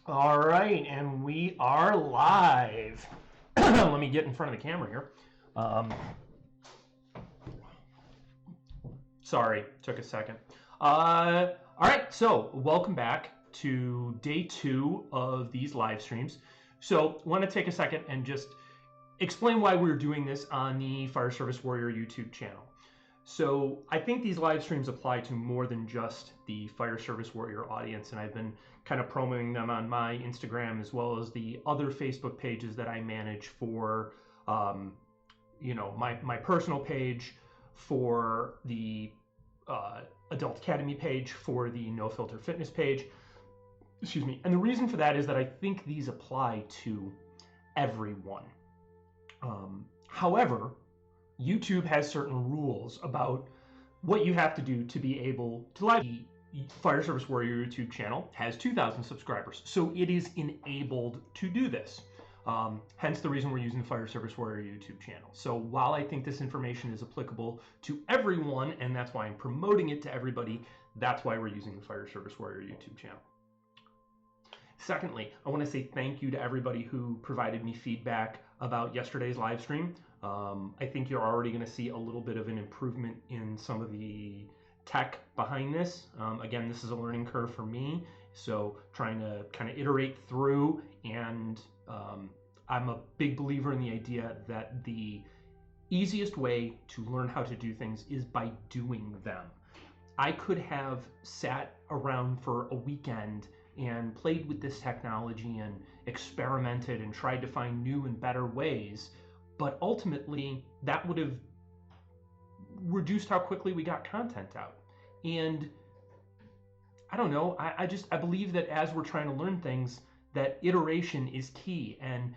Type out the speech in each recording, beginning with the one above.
All right, and we are live. Let me get in front of the camera here. Sorry, took a second. All right, so welcome back to day 2 of these live streams. So I want to take a second and just explain why we're doing this on the Fire Service Warrior YouTube channel. So I think these live streams apply to more than just the Fire Service Warrior audience, and I've been kind of promoting them on my Instagram as well as the other Facebook pages that I manage for, my personal page, for the Adult Academy page, for the No Filter Fitness page. Excuse me. And the reason for that is that I think these apply to everyone. However, YouTube has certain rules about what you have to do to be able to live. The Fire Service Warrior YouTube channel has 2,000 subscribers, so it is enabled to do this. Hence the reason we're using the Fire Service Warrior YouTube channel. So while I think this information is applicable to everyone, and that's why I'm promoting it to everybody, that's why we're using the Fire Service Warrior YouTube channel. Secondly, I want to say thank you to everybody who provided me feedback about yesterday's live stream. I think you're already going to see a little bit of an improvement in some of the tech behind this. Again, this is a learning curve for me, so trying to kind of iterate through, and I'm a big believer in the idea that the easiest way to learn how to do things is by doing them. I could have sat around for a weekend and played with this technology and experimented and tried to find new and better ways, but ultimately that would have reduced how quickly we got content out. And I don't know, I believe that as we're trying to learn things, that iteration is key, and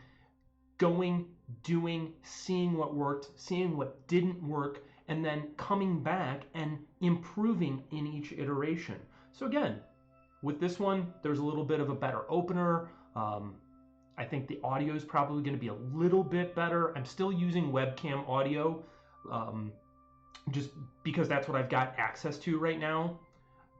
going, doing, seeing what worked, seeing what didn't work, and then coming back and improving in each iteration. So again, with this one, there's a little bit of a better opener. I think the audio is probably going to be a little bit better. I'm still using webcam audio just because that's what I've got access to right now.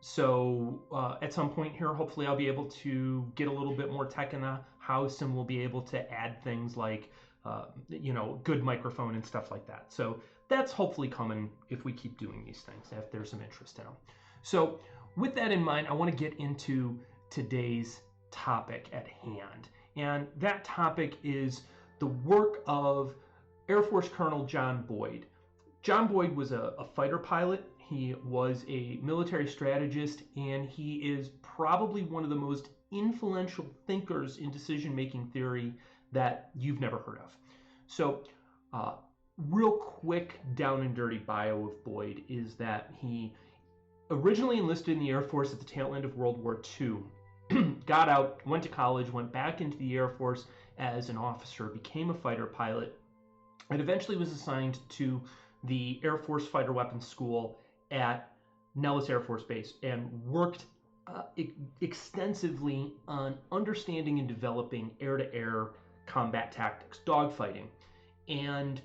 So at some point here, hopefully I'll be able to get a little bit more tech in the house, and we'll be able to add things like, good microphone and stuff like that. So that's hopefully coming if we keep doing these things, if there's some interest in them. So with that in mind, I want to get into today's topic at hand. And that topic is the work of Air Force Colonel John Boyd. John Boyd was a fighter pilot. He was a military strategist, and he is probably one of the most influential thinkers in decision-making theory that you've never heard of. So real quick down and dirty bio of Boyd is that he originally enlisted in the Air Force at the tail end of World War II, got out, went to college, went back into the Air Force as an officer, became a fighter pilot, and eventually was assigned to the Air Force Fighter Weapons School at Nellis Air Force Base and worked extensively on understanding and developing air-to-air combat tactics, dogfighting. And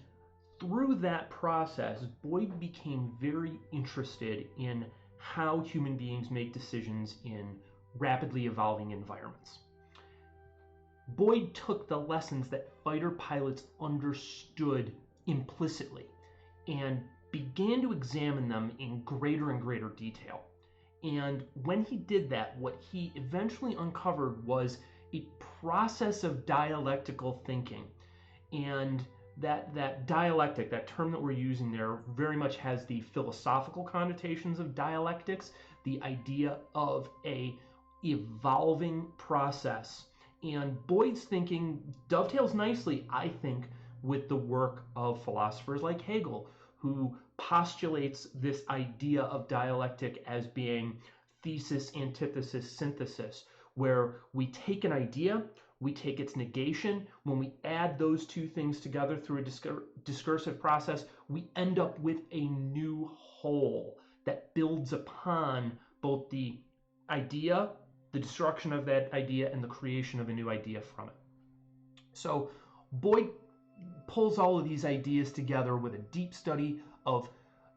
through that process, Boyd became very interested in how human beings make decisions in rapidly evolving environments. Boyd took the lessons that fighter pilots understood implicitly and began to examine them in greater and greater detail. And when he did that, what he eventually uncovered was a process of dialectical thinking. And that dialectic, that term that we're using there, very much has the philosophical connotations of dialectics, the idea of a evolving process. And Boyd's thinking dovetails nicely, I think, with the work of philosophers like Hegel, who postulates this idea of dialectic as being thesis, antithesis, synthesis, where we take an idea, we take its negation. When we add those two things together through a discursive process, we end up with a new whole that builds upon both the idea, the destruction of that idea, and the creation of a new idea from it. So Boyd pulls all of these ideas together with a deep study of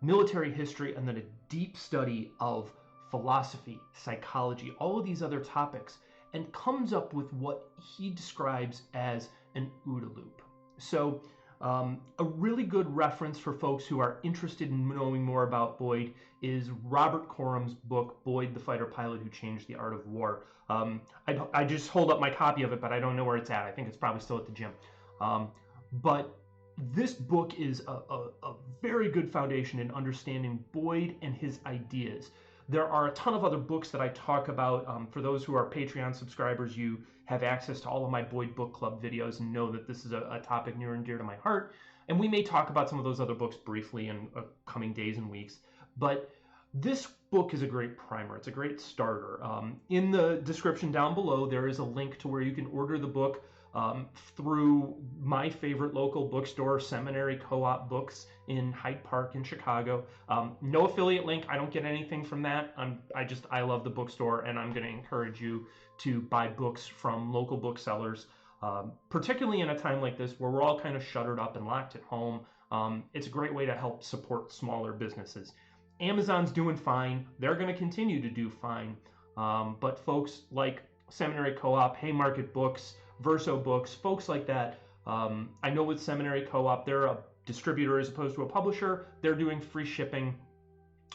military history and then a deep study of philosophy, psychology, all of these other topics. and comes up with what he describes as an OODA loop. So a really good reference for folks who are interested in knowing more about Boyd is Robert Coram's book, Boyd, the Fighter Pilot Who Changed the Art of War. I just hold up my copy of it, but I don't know where it's at. I think it's probably still at the gym. But this book is a very good foundation in understanding Boyd and his ideas. There are a ton of other books that I talk about. For those who are Patreon subscribers, you have access to all of my Boyd Book Club videos and know that this is a topic near and dear to my heart. And we may talk about some of those other books briefly in coming days and weeks. But this book is a great primer. It's a great starter. In the description down below, there is a link to where you can order the book through my favorite local bookstore, Seminary Co-op Books in Hyde Park in Chicago. No affiliate link. I don't get anything from that. I love the bookstore, and I'm going to encourage you to buy books from local booksellers, particularly in a time like this where we're all kind of shuttered up and locked at home. It's a great way to help support smaller businesses. Amazon's doing fine. They're going to continue to do fine. But folks like Seminary Co-op, Haymarket Books, Verso Books, folks like that. I know with Seminary Co-op, they're a distributor as opposed to a publisher. They're doing free shipping.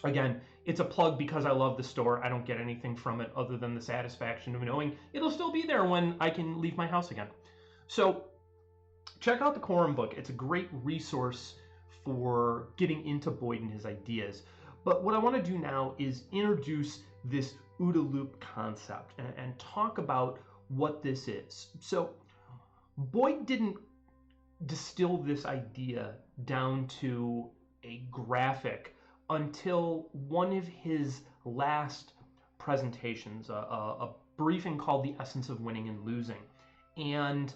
Again, it's a plug because I love the store. I don't get anything from it other than the satisfaction of knowing it'll still be there when I can leave my house again. So check out the Coram book. It's a great resource for getting into Boyd and his ideas. But what I want to do now is introduce this OODA loop concept and talk about what this is. So Boyd didn't distill this idea down to a graphic until one of his last presentations, a briefing called The Essence of Winning and Losing. And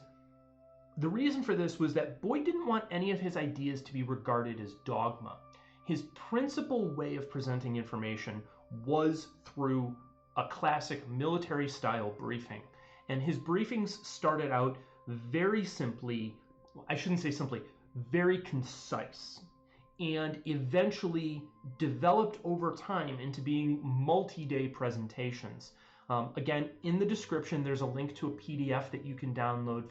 the reason for this was that Boyd didn't want any of his ideas to be regarded as dogma. His principal way of presenting information was through a classic military-style briefing. And his briefings started out very simply, I shouldn't say simply, very concise, and eventually developed over time into being multi-day presentations. Again, in the description, there's a link to a PDF that you can download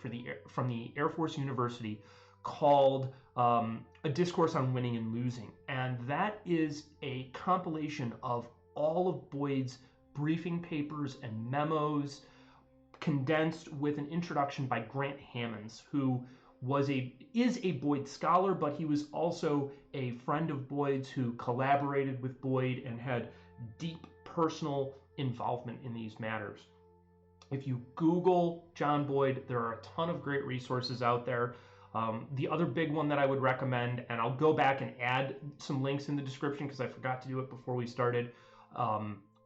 from the Air Force University called A Discourse on Winning and Losing. And that is a compilation of all of Boyd's briefing papers and memos, condensed with an introduction by Grant Hammonds, who is a Boyd scholar, but he was also a friend of Boyd's who collaborated with Boyd and had deep personal involvement in these matters. If you Google John Boyd, there are a ton of great resources out there. The other big one that I would recommend, and I'll go back and add some links in the description because I forgot to do it before we started,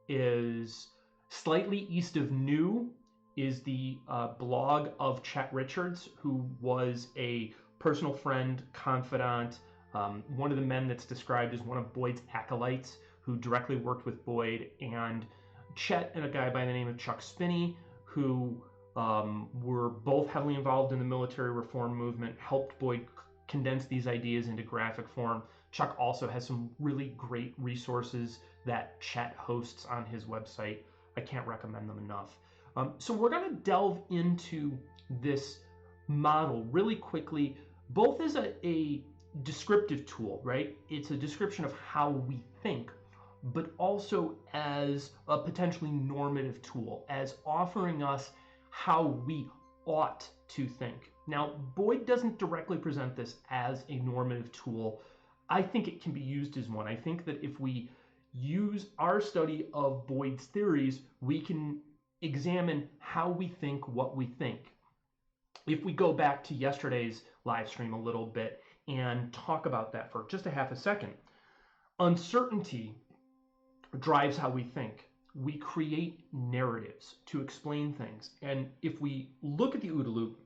is Slightly East of New, is the blog of Chet Richards, who was a personal friend, confidant, one of the men that's described as one of Boyd's acolytes who directly worked with Boyd, and Chet and a guy by the name of Chuck Spinney, who were both heavily involved in the military reform movement, helped Boyd condense these ideas into graphic form. Chuck also has some really great resources that Chet hosts on his website. I can't recommend them enough. So we're going to delve into this model really quickly, both as a descriptive tool, right? It's a description of how we think, but also as a potentially normative tool, as offering us how we ought to think. Now, Boyd doesn't directly present this as a normative tool. I think it can be used as one. I think that if we use our study of Boyd's theories, we can examine how we think what we think. If we go back to yesterday's live stream a little bit and talk about that for just a half a second, uncertainty drives how we think. We create narratives to explain things. And if we look at the OODA loop,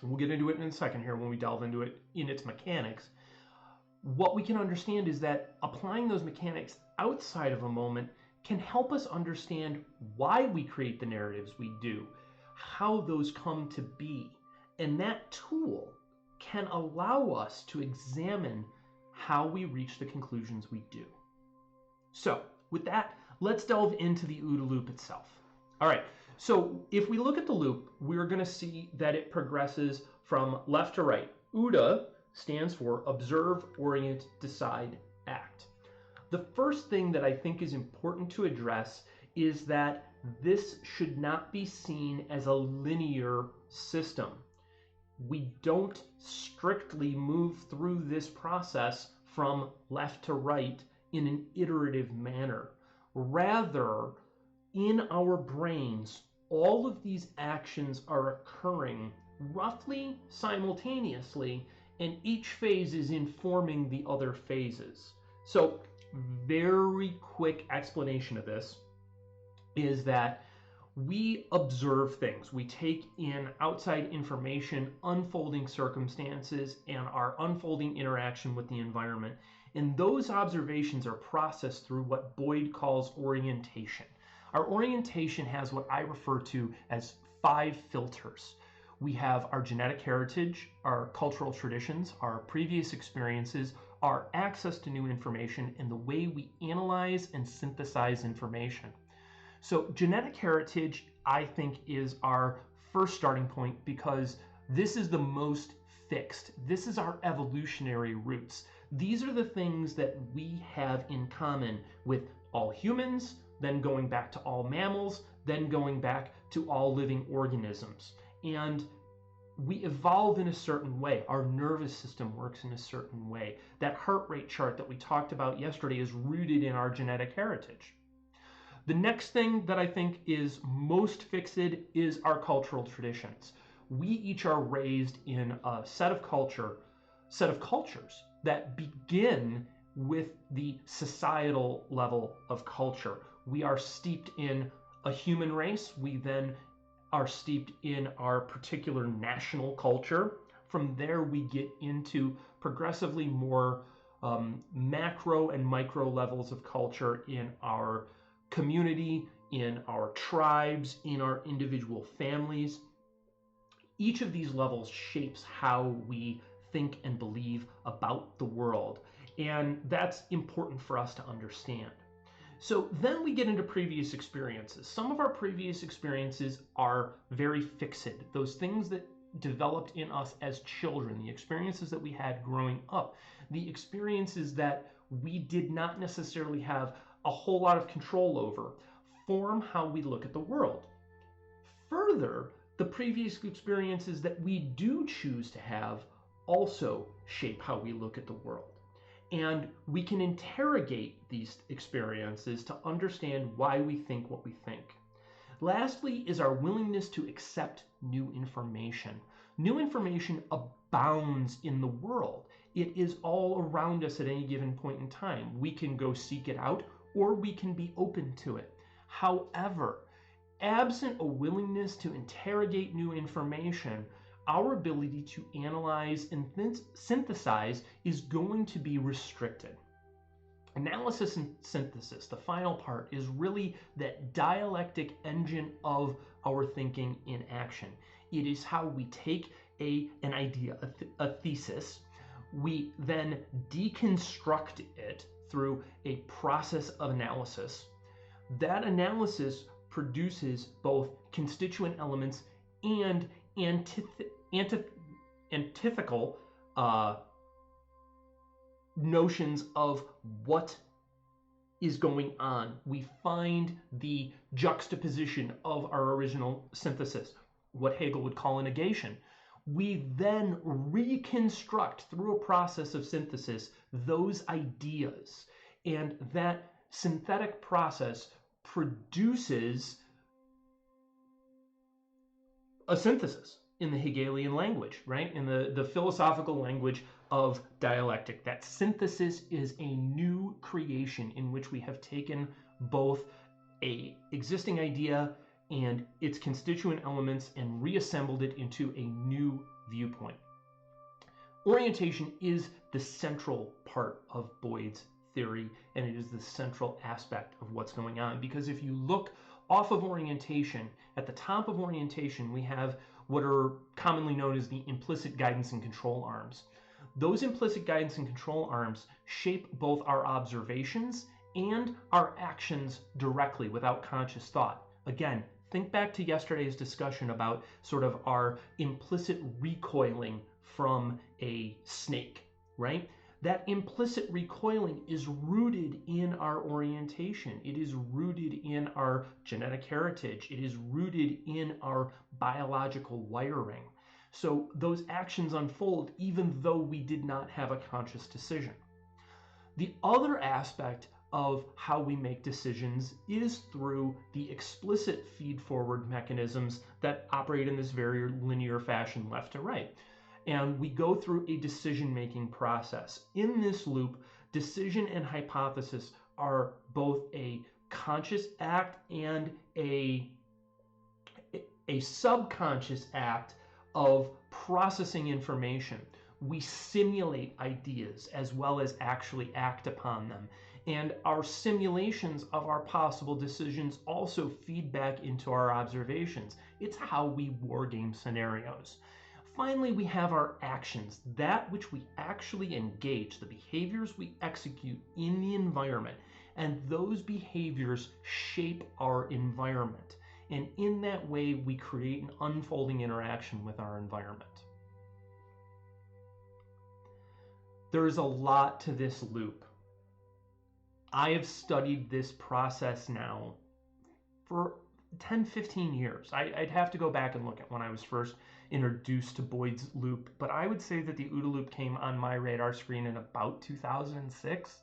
we'll get into it in a second here when we delve into it in its mechanics, what we can understand is that applying those mechanics outside of a moment can help us understand why we create the narratives we do, how those come to be. And that tool can allow us to examine how we reach the conclusions we do. So with that, let's delve into the OODA loop itself. All right, So if we look at the loop, we're going to see that it progresses from left to right. OODA stands for observe, orient, decide, act. The first thing that I think is important to address is that this should not be seen as a linear system. We don't strictly move through this process from left to right in an iterative manner. Rather, in our brains, all of these actions are occurring roughly simultaneously, and each phase is informing the other phases. So, very quick explanation of this is that we observe things. We take in outside information, unfolding circumstances, and our unfolding interaction with the environment. And those observations are processed through what Boyd calls orientation. Our orientation has what I refer to as 5 filters. We have our genetic heritage, our cultural traditions, our previous experiences, our access to new information, and the way we analyze and synthesize information. So genetic heritage, I think, is our first starting point because this is the most fixed. This is our evolutionary roots. These are the things that we have in common with all humans, then going back to all mammals, then going back to all living organisms. And we evolve in a certain way. Our nervous system works in a certain way. That heart rate chart that we talked about yesterday is rooted in our genetic heritage. The next thing that I think is most fixed is our cultural traditions. We each are raised in a set of cultures that begin with the societal level of culture. We are steeped in a human race. We then are steeped in our particular national culture. From there, we get into progressively more macro and micro levels of culture in our community, in our tribes, in our individual families. Each of these levels shapes how we think and believe about the world, and that's important for us to understand. So then we get into previous experiences. Some of our previous experiences are very fixed. Those things that developed in us as children, the experiences that we had growing up, the experiences that we did not necessarily have a whole lot of control over, form how we look at the world. Further, the previous experiences that we do choose to have also shape how we look at the world. And we can interrogate these experiences to understand why we think what we think. Lastly is our willingness to accept new information. New information abounds in the world. It is all around us at any given point in time. We can go seek it out, or we can be open to it. However, absent a willingness to interrogate new information, our ability to analyze and synthesize is going to be restricted. Analysis and synthesis, the final part, is really that dialectic engine of our thinking in action. It is how we take an idea, a thesis, we then deconstruct it through a process of analysis. That analysis produces both constituent elements and antithetical notions of what is going on. We find the juxtaposition of our original synthesis, what Hegel would call a negation. We then reconstruct through a process of synthesis those ideas, and that synthetic process produces a synthesis in the Hegelian language, right? In the philosophical language of dialectic. That synthesis is a new creation in which we have taken both an existing idea and its constituent elements and reassembled it into a new viewpoint. Orientation is the central part of Boyd's theory, and it is the central aspect of what's going on. Because if you look off of orientation, at the top of orientation, we have what are commonly known as the implicit guidance and control arms. Those implicit guidance and control arms shape both our observations and our actions directly without conscious thought. Again, Think back to yesterday's discussion about sort of our implicit recoiling from a snake, right? That implicit recoiling is rooted in our orientation. It is rooted in our genetic heritage. It is rooted in our biological wiring. So those actions unfold even though we did not have a conscious decision. The other aspect of how we make decisions is through the explicit feed-forward mechanisms that operate in this very linear fashion, left to right. And we go through a decision-making process. In this loop, decision and hypothesis are both a conscious act and a subconscious act of processing information. We simulate ideas as well as actually act upon them. And our simulations of our possible decisions also feed back into our observations. It's how we wargame scenarios. Finally, we have our actions, that which we actually engage, the behaviors we execute in the environment, and those behaviors shape our environment. And in that way, we create an unfolding interaction with our environment. There is a lot to this loop. I have studied this process now for 10, 15 years. I'd have to go back and look at when I was first introduced to Boyd's loop, but I would say that the OODA loop came on my radar screen in about 2006,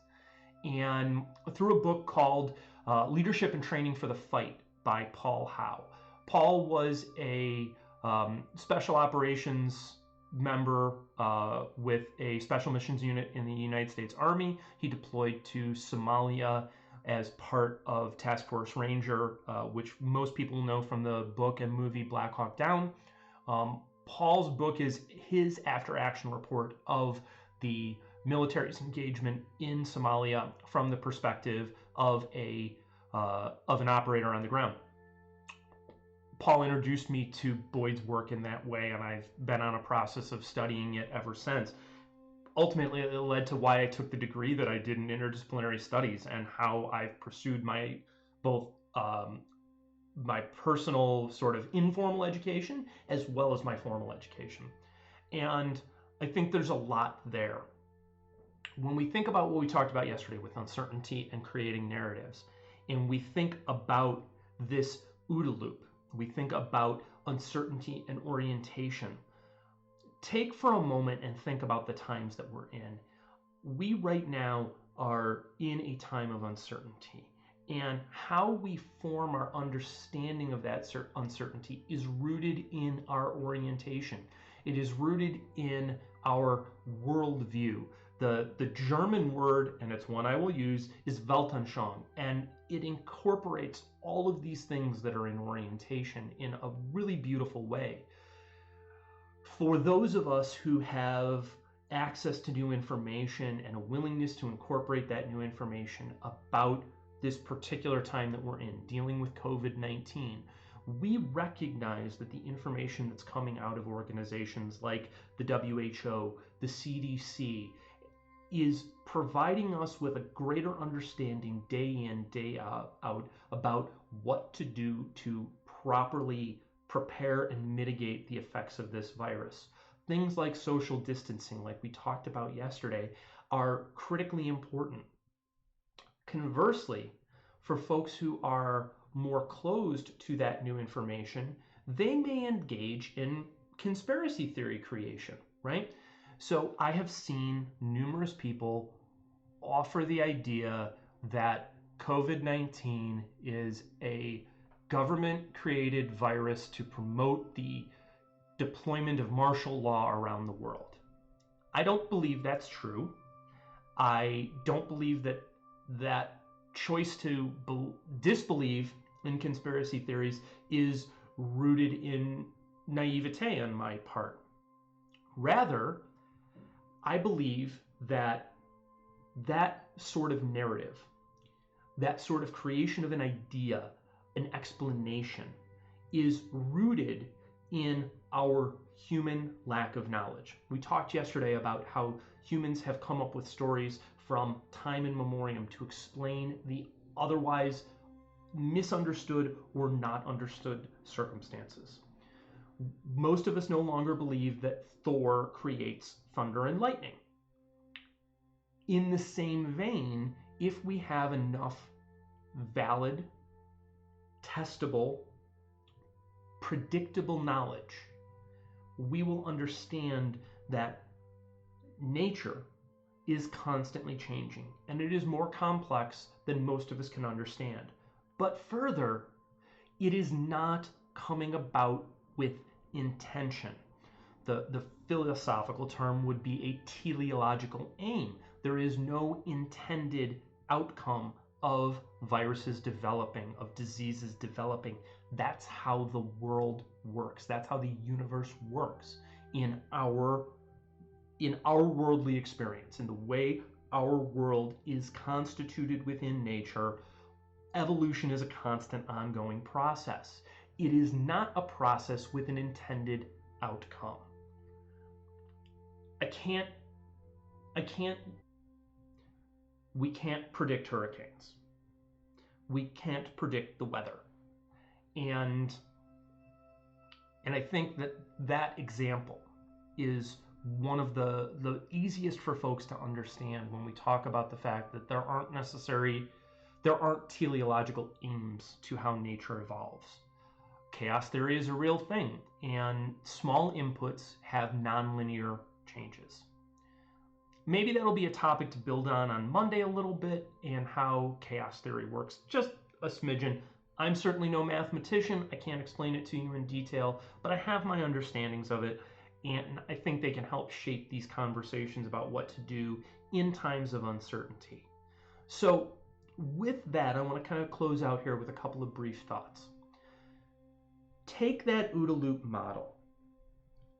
and through a book called Leadership and Training for the Fight by Paul Howe. Paul was a special operations member with a special missions unit in the United States Army. He deployed to Somalia as part of Task Force Ranger, which most people know from the book and movie Black Hawk Down. Paul's book is his after-action report of the military's engagement in Somalia from the perspective of an operator on the ground. Paul introduced me to Boyd's work in that way, and I've been on a process of studying it ever since. Ultimately, it led to why I took the degree that I did in interdisciplinary studies and how I've pursued my my personal sort of informal education as well as my formal education. And I think there's a lot there. When we think about what we talked about yesterday with uncertainty and creating narratives, and we think about this OODA loop, we think about uncertainty and orientation. Take for a moment and think about the times that we're in. We right now are in a time of uncertainty, and how we form our understanding of that uncertainty is rooted in our orientation. It is rooted in our worldview. The German word, and it's one I will use, is Weltanschauung, and it incorporates all of these things that are in orientation in a really beautiful way. For those of us who have access to new information and a willingness to incorporate that new information about this particular time that we're in, dealing with COVID-19, we recognize that the information that's coming out of organizations like the WHO, the CDC, is providing us with a greater understanding day in, day out about what to do to properly prepare and mitigate the effects of this virus. Things like social distancing, like we talked about yesterday, are critically important. Conversely, for folks who are more closed to that new information, they may engage in conspiracy theory creation, right? So I have seen numerous people offer the idea that COVID-19 is a government-created virus to promote the deployment of martial law around the world. I don't believe that's true. I don't believe that that choice to disbelieve in conspiracy theories is rooted in naivete on my part. Rather, I believe that that sort of narrative, that sort of creation of an idea, an explanation, is rooted in our human lack of knowledge. We talked yesterday about how humans have come up with stories from time immemorial to explain the otherwise misunderstood or not understood circumstances. Most of us no longer believe that Thor creates thunder and lightning. In the same vein, if we have enough valid, testable, predictable knowledge, we will understand that nature is constantly changing, and it is more complex than most of us can understand. But further, it is not coming about with intention. The philosophical term would be a teleological aim. There is no intended outcome of viruses developing, of diseases developing. That's how the world works. That's how the universe works in our worldly experience, in the way our world is constituted within nature. Evolution is a constant, ongoing process. It is not a process with an intended outcome. We can't predict hurricanes. We can't predict the weather. And I think that example is one of the easiest for folks to understand when we talk about the fact that there aren't teleological aims to how nature evolves. Chaos theory is a real thing, and small inputs have nonlinear changes. Maybe that'll be a topic to build on Monday a little bit, and how chaos theory works, just a smidgen. I'm certainly no mathematician. I can't explain it to you in detail, but I have my understandings of it, and I think they can help shape these conversations about what to do in times of uncertainty. So with that, I want to kind of close out here with a couple of brief thoughts. Take that OODA Loop model.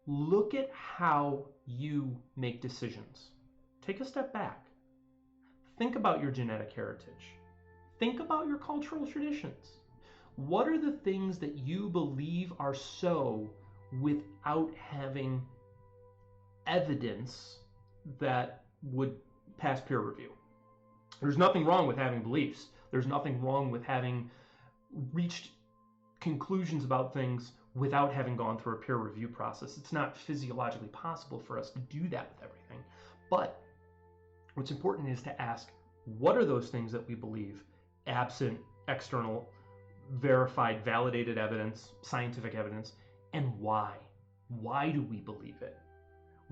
Look at how you make decisions. Take a step back. Think about your genetic heritage. Think about your cultural traditions. What are the things that you believe are so without having evidence that would pass peer review? There's nothing wrong with having beliefs. There's nothing wrong with having reached conclusions about things without having gone through a peer review process. It's not physiologically possible for us to do that with everything. But what's important is to ask, what are those things that we believe, absent external, verified, validated evidence, scientific evidence, and why? Why do we believe it?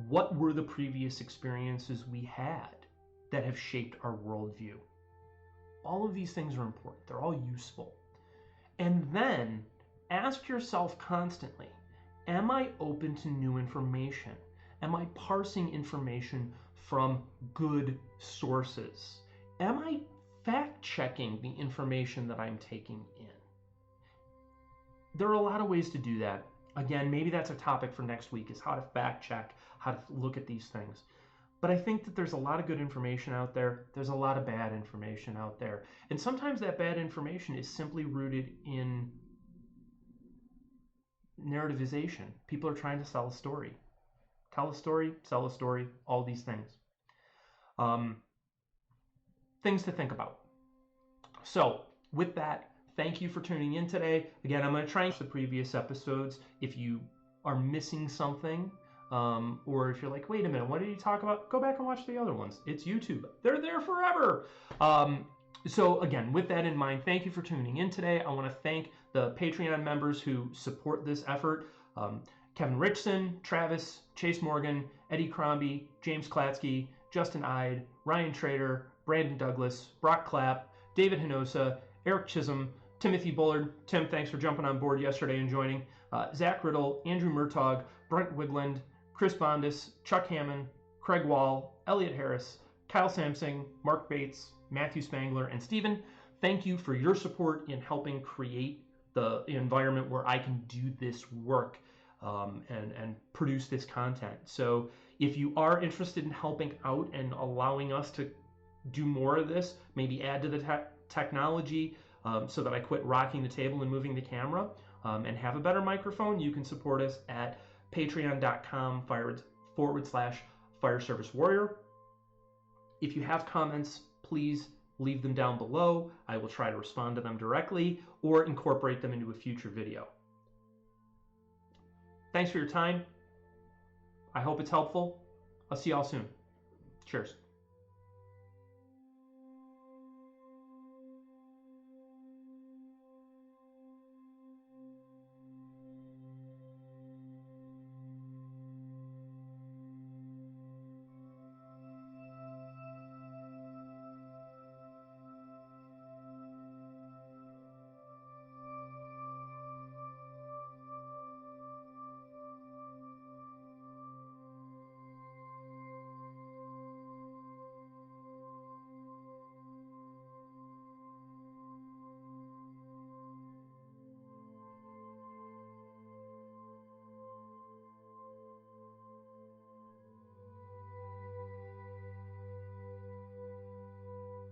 What were the previous experiences we had that have shaped our worldview? All of these things are important. They're all useful. And then ask yourself constantly, am I open to new information? Am I parsing information from good sources? Am I fact-checking the information that I'm taking in? There are a lot of ways to do that. Again, maybe that's a topic for next week, is how to fact-check, how to look at these things. But I think that there's a lot of good information out there. There's a lot of bad information out there. And sometimes that bad information is simply rooted in narrativization. People are trying to sell a story. Tell a story, sell a story, all these things. Things to think about. So with that, thank you for tuning in today. Again, I'm going to try and watch the previous episodes. If you are missing something, or if you're like, wait a minute, what did you talk about? Go back and watch the other ones. It's YouTube. They're there forever. So again, with that in mind, thank you for tuning in today. I want to thank the Patreon members who support this effort. Kevin Richson, Travis, Chase Morgan, Eddie Crombie, James Klatsky, Justin Ide, Ryan Trader, Brandon Douglas, Brock Clapp, David Hinosa, Eric Chisholm, Timothy Bullard. Tim, thanks for jumping on board yesterday and joining. Zach Riddle, Andrew Murtaugh, Brent Wigland, Chris Bondis, Chuck Hammond, Craig Wall, Elliot Harris, Kyle Samsing, Mark Bates, Matthew Spangler, and Stephen. Thank you for your support in helping create the environment where I can do this work and produce this content. So if you are interested in helping out and allowing us to do more of this, maybe add to the technology so that I quit rocking the table and moving the camera and have a better microphone, you can support us at patreon.com/Fire Service Warrior. If you have comments, please leave them down below. I will try to respond to them directly or incorporate them into a future video. Thanks for your time. I hope it's helpful. I'll see y'all soon. Cheers.